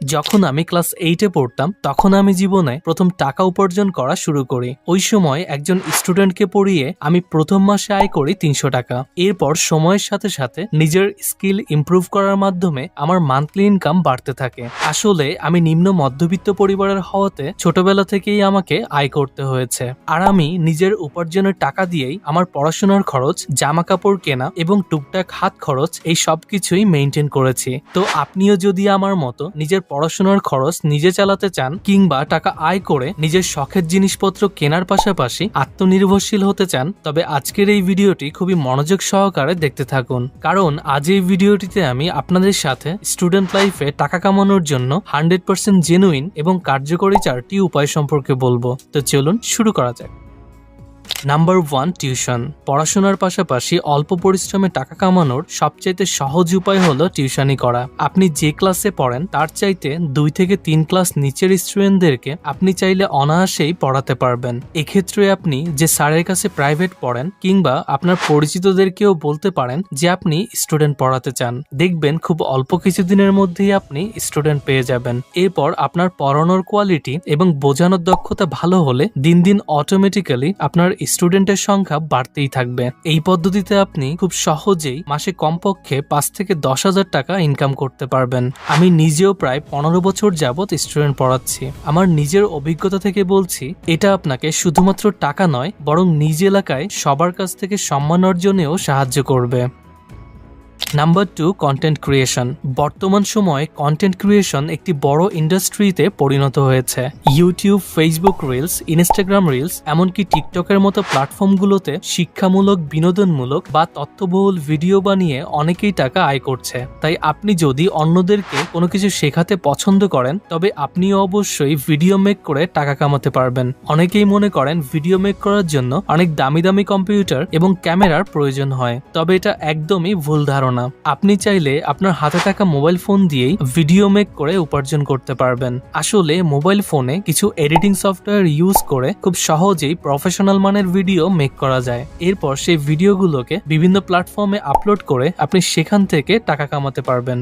যখন আমি ক্লাস 8-এ পড়তাম তখন আমি জীবনে প্রথম টাকা উপার্জন করা শুরু করি। ওই সময় একজন স্টুডেন্টকে পড়িয়ে আমি প্রথম মাসে আয় করি 300 টাকা। এরপর সময়ের সাথে সাথে নিজের স্কিল ইমপ্রুভ করার মাধ্যমে আমার মান্থলি ইনকাম বাড়তে থাকে। আসলে আমি নিম্ন মধ্যবিত্ত পরিবারের হওয়াতে ছোটবেলা থেকেই আমাকে আয় করতে হয়েছে, আর আমি নিজের উপার্জনের টাকা দিয়েই আমার পড়াশোনার খরচ, জামা কাপড় কেনা এবং টুকটাক হাত খরচ এই সবকিছুই মেনটেন করেছি। তো আপনিও যদি আমার মতো নিজের পড়াশোনার খরচ নিজে চালাতে চান কিংবা টাকা আয় করে নিজের শখের জিনিসপত্র কেনার পাশাপাশি আত্মনির্ভরশীল হতে চান, তবে আজকের এই ভিডিওটি খুবই মনোযোগ সহকারে দেখতে থাকুন, কারণ আজ এই ভিডিওটিতে আমি আপনাদের সাথে স্টুডেন্ট লাইফে টাকা কামানোর জন্য 100% জেনুইন এবং কার্যকরী 4টি উপায় সম্পর্কে বলবো। তো চলুন শুরু করা যাক। Number 1, tuition. পড়াশোনার পাশাপাশি অল্প পরিশ্রমে টাকা কামানোর সবচাইতে সহজ উপায় হলো টিউশনি করা। আপনি যে ক্লাসে পড়েন তার চাইতে 2 থেকে 3 ক্লাস নিচের স্টুডেন্টদেরকে আপনি চাইলে অনায়াসেই পড়াতে পারবেন। এক্ষেত্রে আপনি যে স্যারের কাছে প্রাইভেট পড়েন কিংবা আপনার পরিচিতদেরকেও বলতে পারেন যে আপনি স্টুডেন্ট পড়াতে চান। দেখবেন খুব অল্প কিছুদিনের মধ্যেই আপনি স্টুডেন্ট পেয়ে যাবেন। এরপর আপনার পড়ানোর কোয়ালিটি এবং বোঝানোর দক্ষতা ভালো হলে দিন দিন অটোমেটিক্যালি আপনার স্টুডেন্টের সংখ্যা বাড়তেই থাকবে। এই পদ্ধতিতে আপনি খুব সহজেই মাসে কমপক্ষে 5 থেকে 10,000 টাকা ইনকাম করতে পারবেন। আমি নিজেও প্রায় 15 বছর যাবত স্টুডেন্ট পড়াচ্ছি। আমার নিজের অভিজ্ঞতা থেকে বলছি, এটা আপনাকে শুধুমাত্র টাকা নয় বরং নিজ এলাকায় সবার কাছ থেকে সম্মান অর্জনেও সাহায্য করবে। Number 2, content creation. বর্তমান সময়ে কন্টেন্ট ক্রিয়েশন একটি বড় ইন্ডাস্ট্রিতে পরিণত হয়েছে। YouTube, Facebook reels, Instagram reels, এমনকি টিকটকের মতো প্ল্যাটফর্মগুলোতে শিক্ষামূলক, বিনোদনমূলক বা তথ্যবহুল ভিডিও বানিয়ে অনেকেই টাকা আয় করছে। তাই আপনি যদি অন্যদেরকে কোনো কিছু শেখাতে পছন্দ করেন তবে আপনিও অবশ্যই ভিডিও মেক করে টাকা কামাতে পারবেন। অনেকেই মনে করেন ভিডিও মেক করার জন্য অনেক দামি দামি কম্পিউটার এবং ক্যামেরার প্রয়োজন হয়, তবে এটা একদমই ভুল ধারণা। আপনি চাইলে আপনার হাতে থাকা মোবাইল ফোন দিয়েই ভিডিও মেক করে উপার্জন করতে পারবেন। আসলে মোবাইল ফোনে কিছু এডিটিং সফটওয়্যার ইউজ করে খুব সহজেই প্রফেশনাল মানের ভিডিও মেক করা যায়। এরপর সেই ভিডিওগুলোকে বিভিন্ন প্ল্যাটফর্মে আপলোড করে আপনি সেখান থেকে টাকা কামাতে পারবেন।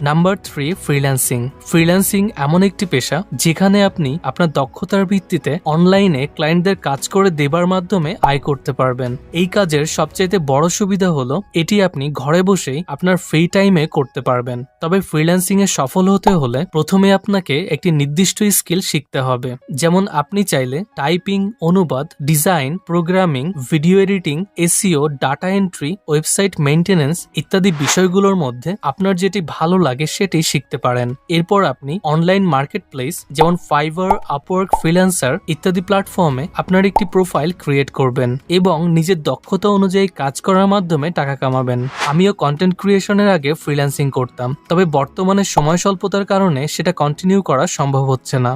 Number 3, freelancing. ফ্রিল্যান্সিং এমন একটি পেশা যেখানে আপনি আপনার দক্ষতার ভিত্তিতে অনলাইনে ক্লায়েন্টদের কাজ করে দেবার মাধ্যমে আয় করতে পারবেন। এই কাজের সবচাইতে বড় সুবিধা হলো এটি আপনি ঘরে বসেই আপনার ফ্রি টাইমে করতে পারবেন। তবে ফ্রিল্যান্সিং এ সফল হতে হলে প্রথমে আপনাকে একটি নির্দিষ্ট স্কিল শিখতে হবে। যেমন আপনি চাইলে টাইপিং, অনুবাদ, design, programming, video editing, SEO, data entry, website maintenance ইত্যাদি বিষয়গুলোর মধ্যে আপনার যেটি ভালো লাগে সেটি শিখতে পারেন। এরপর আপনি অনলাইন মার্কেট প্লেস যেমন ফাইবার, আপওয়ার্ক, ফ্রিল্যান্সার ইত্যাদি প্ল্যাটফর্মে আপনার একটি প্রোফাইল ক্রিয়েট করবেন এবং নিজের দক্ষতা অনুযায়ী কাজ করার মাধ্যমে টাকা কামাবেন। আমিও কন্টেন্ট ক্রিয়েশনের আগে ফ্রিল্যান্সিং করতাম, তবে বর্তমানে সময় স্বল্পতার কারণে সেটা কন্টিনিউ করা সম্ভব হচ্ছে না।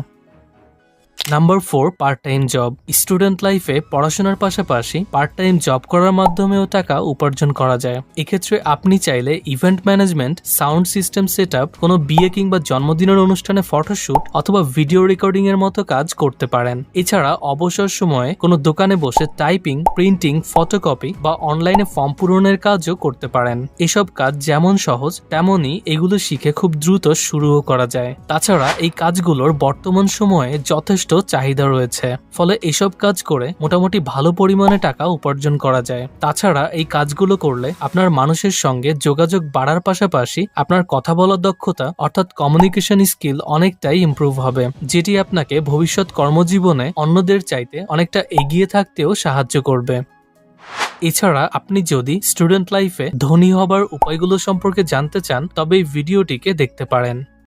Number 4, part time job. Student লাইফে পড়াশোনার পাশাপাশি পার্ট টাইম জব করার মাধ্যমেও টাকা উপার্জন করা যায়। এক্ষেত্রে আপনি চাইলে event management, sound system setup, কোনো বিয়ে কিংবা জন্মদিনের অনুষ্ঠানে ফটোশুট অথবা ভিডিও রেকর্ডিং এর মতো কাজ করতে পারেন। এছাড়া অবসর সময়ে কোনো দোকানে বসে টাইপিং, প্রিন্টিং, ফটোকপি বা অনলাইনে ফর্ম পূরণের কাজও করতে পারেন। এসব কাজ যেমন সহজ তেমনই এগুলো শিখে খুব দ্রুত শুরুও করা যায়। তাছাড়া এই কাজগুলোর বর্তমান সময়ে যথেষ্ট চাহিদা রয়েছে, ফলে এসব কাজ করে মোটামুটি ভালো পরিমাণে টাকা উপার্জন করা যায়। তাছাড়া এই কাজগুলো করলে আপনার মানুষের সঙ্গে যোগাযোগ বাড়ার পাশাপাশি আপনার কথা বলার দক্ষতা অর্থাৎ কমিউনিকেশন স্কিল অনেকটাই ইমপ্রুভ হবে, যেটি আপনাকে ভবিষ্যৎ কর্মজীবনে অন্যদের চাইতে অনেকটা এগিয়ে থাকতেও সাহায্য করবে। এছাড়া আপনি যদি স্টুডেন্ট লাইফে ধনী হবার উপায়গুলো সম্পর্কে জানতে চান তবে এই ভিডিওটিকে দেখতে পারেন।